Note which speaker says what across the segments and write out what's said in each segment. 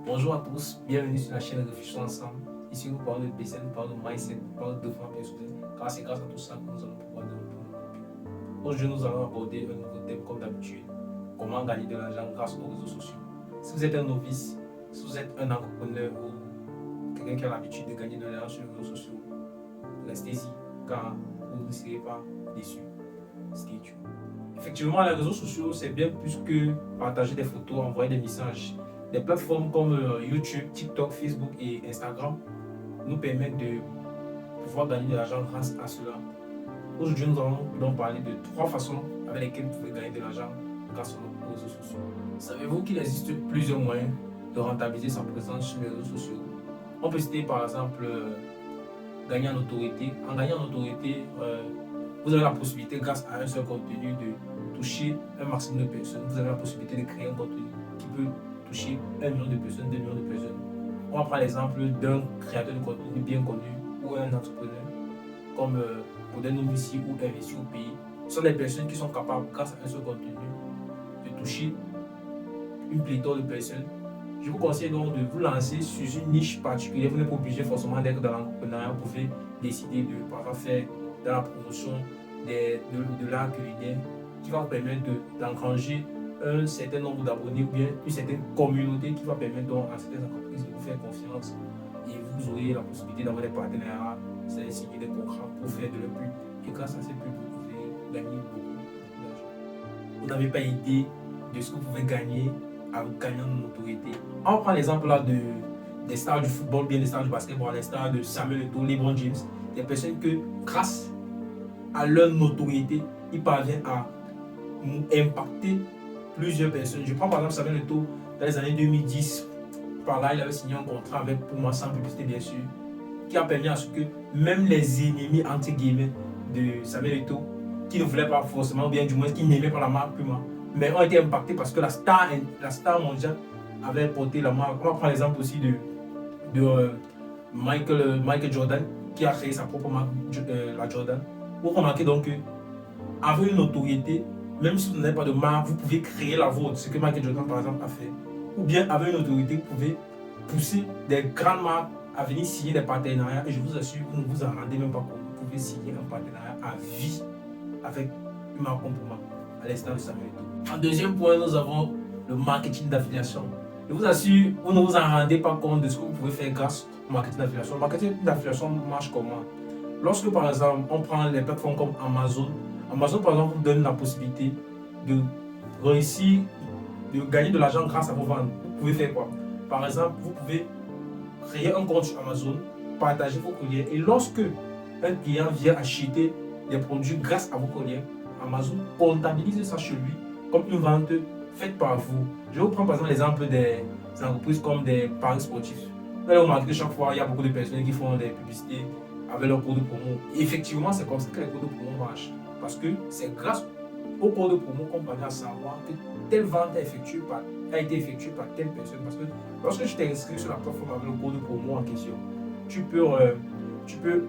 Speaker 1: Bonjour à tous, bienvenue sur la chaîne Réfléchissons ensemble. Ici, nous parlons de business, nous parlons de mindset, nous parlons de développement personnel, car c'est grâce à tout ça que nous allons pouvoir développer notre vie. Aujourd'hui, nous allons aborder un nouveau thème comme d'habitude, comment gagner de l'argent grâce aux réseaux sociaux. Si vous êtes un novice, si vous êtes un entrepreneur ou quelqu'un qui a l'habitude de gagner de l'argent sur les réseaux sociaux, restez-y, car vous ne serez pas déçus. Stay tuned. Effectivement, les réseaux sociaux, c'est bien plus que partager des photos, envoyer des messages. Des plateformes comme YouTube, TikTok, Facebook et Instagram nous permettent de pouvoir gagner de l'argent grâce à cela. Aujourd'hui, nous allons donc parler de 3 façons avec lesquelles vous pouvez gagner de l'argent grâce aux réseaux sociaux. Savez-vous qu'il existe plusieurs moyens de rentabiliser sa présence sur les réseaux sociaux? On peut citer par exemple gagner en autorité. En gagnant en autorité, vous avez la possibilité, grâce à un seul contenu, de toucher un maximum de personnes. Vous avez la possibilité de créer un contenu qui peut toucher 1 million de personnes, 2 millions de personnes. On va prendre l'exemple d'un créateur de contenu bien connu ou un entrepreneur comme Modèle Novici ou Investi au pays. Ce sont des personnes qui sont capables, grâce à un seul contenu, de toucher une pléthore de personnes. Je vous conseille donc de vous lancer sur une niche particulière. Vous n'êtes pas obligé forcément d'être dans l'entrepreneuriat. Vous pouvez décider de, par exemple, faire dans la promotion de l'art culinaire qui va vous permettre d'engranger un certain nombre d'abonnés ou bien une certaine communauté qui va permettre donc à certaines entreprises de vous faire confiance et vous aurez la possibilité d'avoir des partenariats, c'est signer des contrats pour faire de la pub et grâce à ces pubs vous pouvez gagner beaucoup d'argent. Vous n'avez pas idée de ce que vous pouvez gagner en gagnant de notoriété. On prend l'exemple là des stars du football, bien des stars du basketball, les stars de Samuel Eto'o, LeBron James, des personnes que grâce à leur notoriété, ils parviennent à impacter plusieurs personnes. Je prends par exemple Samuel Eto'o dans les années 2010. Par là, il avait signé un contrat avec Puma, sans publicité bien sûr, qui a permis à ce que même les ennemis entre guillemets de Samuel Eto'o, qui ne voulaient pas forcément, ou bien du moins qui n'aimaient pas la marque Puma, mais ont été impactés parce que la star mondiale avait porté la marque. On va prendre l'exemple aussi de Michael Jordan, qui a créé sa propre marque, la Jordan. Vous remarquez donc que avec une notoriété, même si vous n'avez pas de marque, vous pouvez créer la vôtre, ce que Michael Jordan par exemple a fait. Ou bien avec une autorité, vous pouvez pousser des grandes marques à venir signer des partenariats. Et je vous assure, vous ne vous en rendez même pas compte. Vous pouvez signer un partenariat à vie avec une marque comme Puma, à l'instar de Samuel Eto'o. En deuxième point, nous avons le marketing d'affiliation. Je vous assure, vous ne vous en rendez pas compte de ce que vous pouvez faire grâce au marketing d'affiliation. Le marketing d'affiliation marche comment? Lorsque par exemple, on prend les plateformes comme Amazon, Amazon par exemple vous donne la possibilité de réussir, de gagner de l'argent grâce à vos ventes. Vous pouvez faire quoi? Par exemple, vous pouvez créer un compte sur Amazon, partager vos courriers et lorsque un client vient acheter des produits grâce à vos courriers, Amazon comptabilise ça chez lui comme une vente faite par vous. Je vous prends par exemple l'exemple des entreprises comme des paris sportifs. Vous allez remarquer que chaque fois, il y a beaucoup de personnes qui font des publicités avec leur code de promo. Et effectivement, c'est comme ça que les codes de promo marchent. Parce que c'est grâce au code de promo qu'on parvient à savoir que telle vente a été effectuée par telle personne. Parce que lorsque tu t'es inscrit sur la plateforme avec le code de promo en question,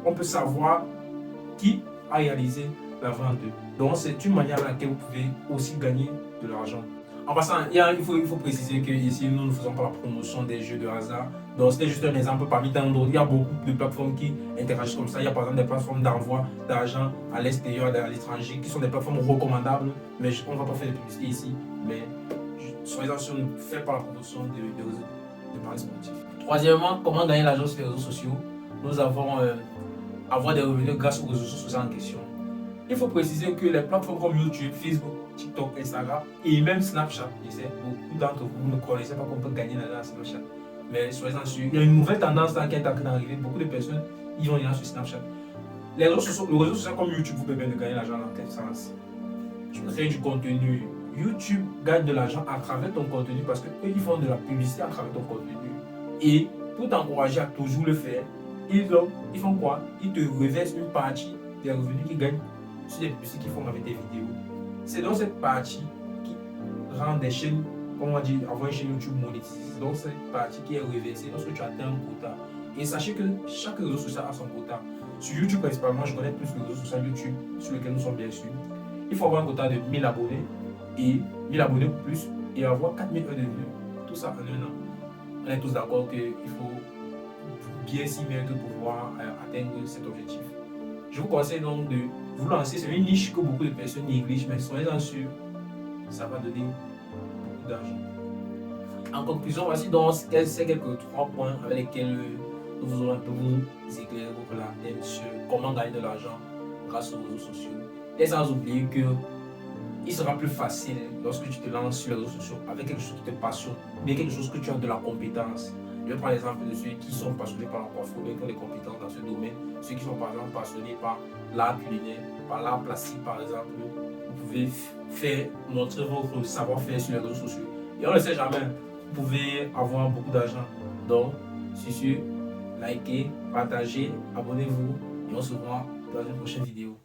Speaker 1: on peut savoir qui a réalisé la vente. Donc c'est une manière à laquelle vous pouvez aussi gagner de l'argent. En passant, il faut préciser que ici nous ne faisons pas la promotion des jeux de hasard. Donc c'était juste un exemple parmi tant d'autres. Il y a beaucoup de plateformes qui interagissent comme ça. Il y a par exemple des plateformes d'envoi d'argent à l'extérieur, à l'étranger, qui sont des plateformes recommandables. Mais on ne va pas faire de publicité ici. Mais soyez assurés, ne faites pas la promotion de paris sportifs. Troisièmement, comment gagner l'argent sur les réseaux sociaux? Nous avons avoir des revenus grâce aux réseaux sociaux en question. Il faut préciser que les plateformes comme YouTube, Facebook, TikTok, Instagram et même Snapchat, je sais, beaucoup d'entre vous ne connaissez pas qu'on peut gagner l'argent sur Snapchat. Mais soyez-en sûrs, il y a une nouvelle tendance là qui est en train d'arriver. Beaucoup de personnes y vont aller sur Snapchat. Les réseaux sociaux comme YouTube vous permettent de gagner l'argent dans quel sens? Tu crées du contenu. YouTube gagne de l'argent à travers ton contenu parce qu'eux ils font de la publicité à travers ton contenu. Et pour t'encourager à toujours le faire, ils font quoi? Ils te reversent une partie des revenus qu'ils gagnent sur les publicités qu'ils font avec des vidéos. C'est donc cette partie qui rend des chaînes, comme on dit, avoir une chaîne YouTube monétisée. C'est donc cette partie qui est reversée lorsque tu atteins un quota. Et sachez que chaque réseau social a son quota. Sur YouTube principalement, je connais plus le réseau social YouTube sur lequel nous sommes bien sûr. Il faut avoir un quota de 1000 abonnés et 1000 abonnés ou plus et avoir 4000 heures de vues. Tout ça en un an. On est tous d'accord qu'il faut bien s'y mettre pour pouvoir atteindre cet objectif. Je vous conseille donc de vous lancer. C'est une niche que beaucoup de personnes négligent, mais soyez-en sûrs, ça va donner beaucoup d'argent. En conclusion, voici donc ces quelques 3 points avec lesquels nous vous aurons un peu vous éclairer votre lanterne sur comment gagner de l'argent grâce aux réseaux sociaux. Et sans oublier que il sera plus facile lorsque tu te lances sur les réseaux sociaux avec quelque chose qui te passionne, mais quelque chose que tu as de la compétence. Je vais prendre l'exemple de ceux qui sont passionnés par la coiffure, qui ont des compétences dans ce domaine. Ceux qui sont par exemple passionnés par l'art culinaire, par l'art plastique par exemple. Vous pouvez montrer votre savoir-faire sur les réseaux sociaux. Et on ne le sait jamais, vous pouvez avoir beaucoup d'argent. Donc, sur ce, likez, partagez, abonnez-vous et on se voit dans une prochaine vidéo.